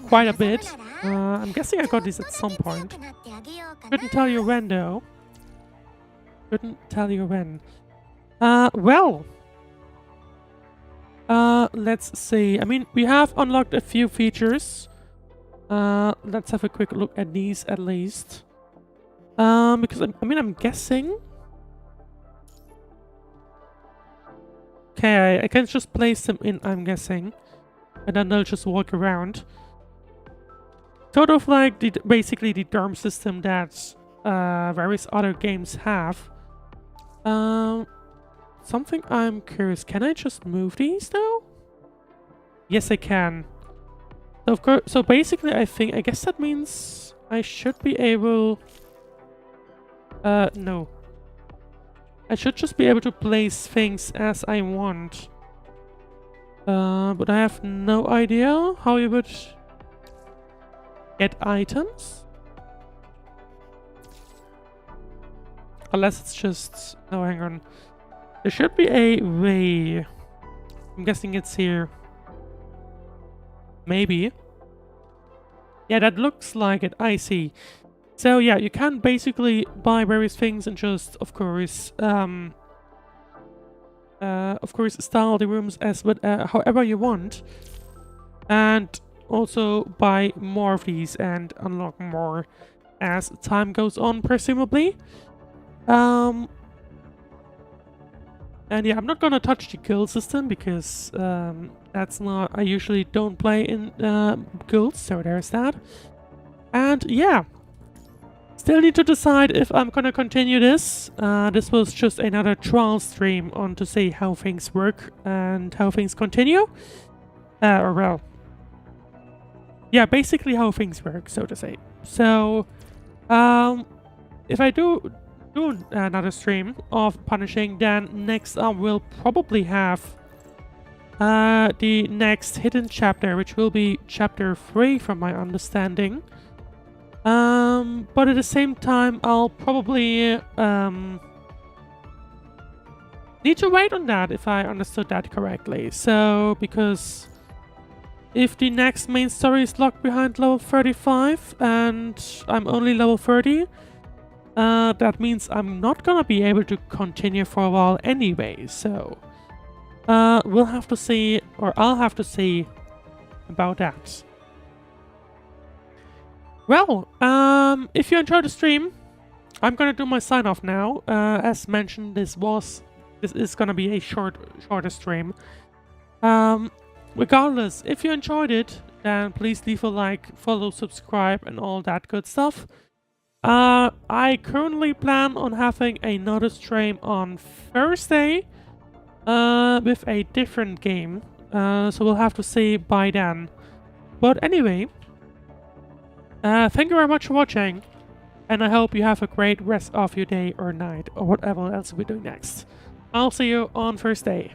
Quite a bit. I'm guessing I got this at some point. Couldn't tell you when, though. Couldn't tell you when. Well... let's see. I mean, we have unlocked a few features. Let's have a quick look at these at least. Because I'm guessing. Okay, I can just place them in, I'm guessing. And then they'll just walk around. Sort of like basically the dorm system that various other games have. Something I'm curious, can I just move these though? Yes, I can. So of course, so basically I guess that means I should be able... no. I should just be able to place things as I want. But I have no idea how you would get items. Unless it's just... No, hang on. There should be a way. I'm guessing it's here. Maybe. Yeah, that looks like it. I see. So yeah, you can basically buy various things and just, of course, style the rooms as however you want, and also buy more of these and unlock more as time goes on, presumably. And yeah, I'm not gonna touch the guild system because that's not... I usually don't play in guilds, so there's that. And yeah, still need to decide if I'm gonna continue this. This was just another trial stream on to see how things work and how things continue. Or well, yeah, basically how things work, so to say. So, if I do another stream of Punishing, then next up we'll probably have the next hidden chapter, which will be chapter 3 from my understanding. But at the same time I'll probably need to wait on that if I understood that correctly. So, because if the next main story is locked behind level 35 and I'm only level 30, that means I'm not gonna be able to continue for a while anyway, so we'll have to see, or I'll have to see about that. Well, if you enjoyed the stream, I'm gonna do my sign off now. As mentioned, this is gonna be a shorter stream. Regardless, if you enjoyed it, then please leave a like, follow, subscribe, and all that good stuff. I currently plan on having another stream on Thursday, with a different game. So we'll have to see by then. But anyway, thank you very much for watching, and I hope you have a great rest of your day or night or whatever else we're doing next. I'll see you on Thursday.